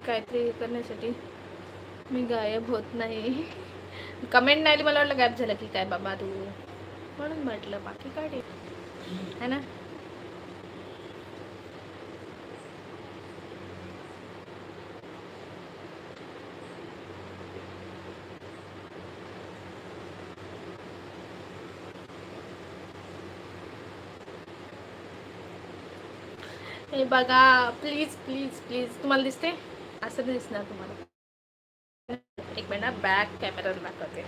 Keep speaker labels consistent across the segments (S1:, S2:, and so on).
S1: काहीतरी करण्यासाठी मी गायब होत नाही. कमेंट नाही आली, मला वाटलं गायब झालं की काय बाबा तू, म्हणून म्हटलं. बाकी काय नाही है ना. हे बघा प्लीज प्लीज प्लीज. तुम्हाला दिसते? असं नाही दिसणार तुम्हाला. एक मिनिट बॅक कॅमेरा दाखवते.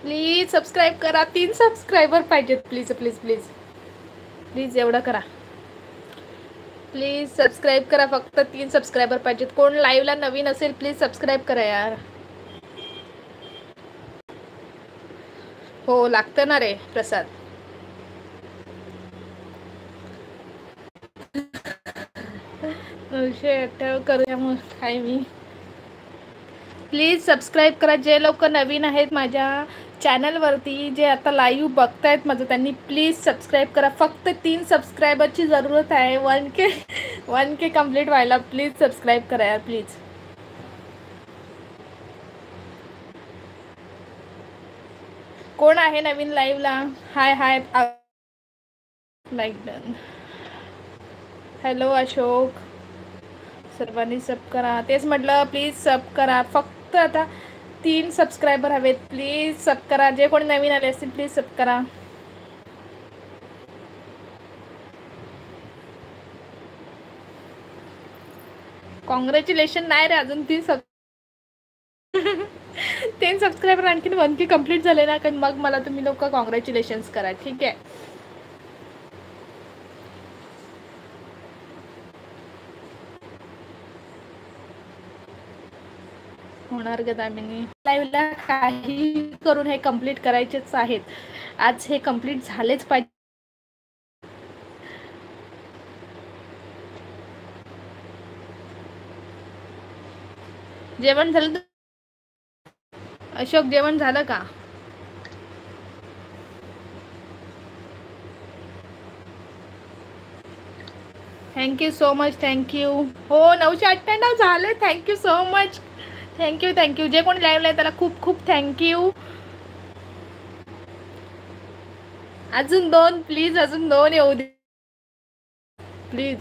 S1: प्लीज सबस्क्राईब करा. 3 सबस्क्रायबर पाहिजेत. प्लीज प्लीज प्लीज प्लीज एवढं करा. प्लीज सबस्क्राईब करा. फक्त 3 सबस्क्रायबर पाहिजेत. कोण लाईव्हला नवीन असेल प्लीज सबस्क्राईब करा यार. हो लागतं ना रे प्रसाद. 998 करूया मग काय मी. प्लीज सबस्क्राईब करा. जे लोक नवीन आहेत माझ्या चॅनलवरती, जे आता लाईव्ह बघतायत माझं, त्यांनी प्लीज सबस्क्राईब करा. फक्त 3 सबस्क्रायबरची जरूरत आहे. 1K कंप्लीट व्हायला. प्लीज सबस्क्राईब करा यार प्लीज. कोण आहे नवीन लाईव्हला? Hi hi. Like done. Hello Ashok. सर्वांनी सब करा. तेच म्हटलं प्लीज सब करा. फक्त आता 3 सबस्क्रायबर हवेत. प्लीज सब करा. जे कोणी नवीन आले असतील प्लीज सब करा. कॉंग्रॅच्युलेशन नाही रे अजून 3 सबस्क्रायबर आणखीन 1K कंप्लीट झाले ना, कारण मग मला तुम्ही लोक कॉंग्रॅच्युलेशन्स करा. ठीक आहे. होणार ग दामिनी. लाईव्हला काही करून हे कंप्लीट करायचेच आहेत. आज हे कंप्लीट झालेच पाहिजे. जेवण झालं? अशोक जेवण झालं का? Thank you so much. थँक्यू. हो 998 झाले. Thank you so much. Thank you thank you. जे कोणी लाईव्हला आहे त्याला खूप खूप थँक्यू. अजून 2 प्लीज. अजून 2 येऊ दे प्लीज.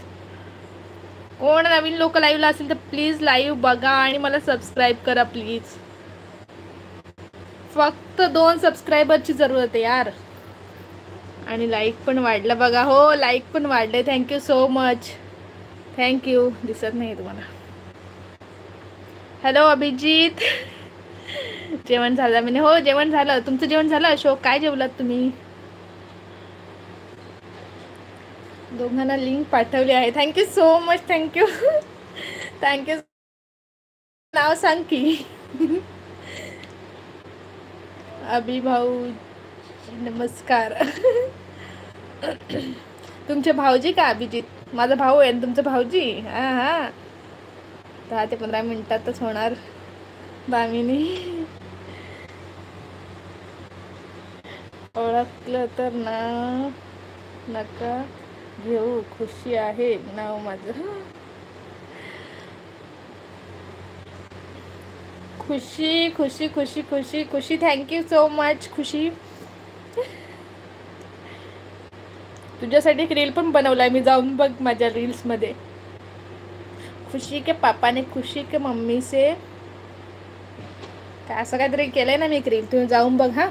S1: कोण नवीन लोक लाईव्हला असेल तर प्लीज लाईव्ह बघा आणि मला सबस्क्राईब करा प्लीज. फक्त 2 सबस्क्रायबरची जरूरत आहे यार. आणि लाईक पण वाढलं बघा. हो लाईक पण वाढले. Thank you so much. थँक्यू. दिसत नाही तुम्हाला. हॅलो अभिजित. जेवण झालं मी. हो जेवण झालं. तुमचं जेवण झालं अशोक? काय जेवलात तुम्ही? दोघांना लिंक पाठवली आहे. Thank you so much. Thank you thank you. नाव सांग की. अभि भाऊ नमस्कार. तुमचे भाऊजी का अभिजित? माझा भाऊ आहे तुमचा भाऊजी. हां हां. 10 ते 15 मिनिटातच होणार दामिनी. ओळखलं तर नाव नका घेऊ. खुशी आहे नाव माझं. खुशी खुशी खुशी खुशी खुशी. थँक्यू सो मच खुशी. तुझ्यासाठी एक रील पण बनवलाय मी. जाऊन बघ माझ्या रील्स मध्ये. खुशी के पापा ने खुशी के मम्मी से काय असं काहीतरी केलंय ना मी एक रील. तुम्ही जाऊन बघ. हा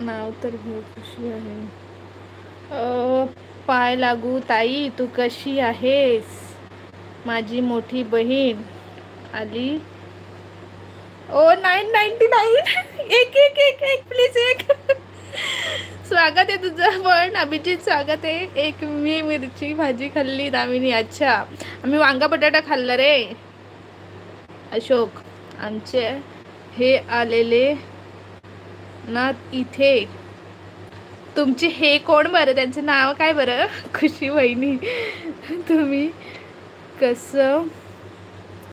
S1: नाव तर घेऊ. खुशी आहे. पाय लागू ताई. तू कशी आहेस? माझी मोठी बहीण आली. ओ 999. एक एक एक एक प्लीज एक. स्वागत आहे तुझं पण अभिजित. स्वागत आहे. एक मी मिरची भाजी खाल्ली दामिनी. अच्छा आम्ही वांगा बटाटा खाल्ला रे अशोक. आमचे हे आलेले ना इथे. तुमची हे कोण बरं? त्यांचं नाव काय बरं? खुशी वहिनी. तुम्ही कसं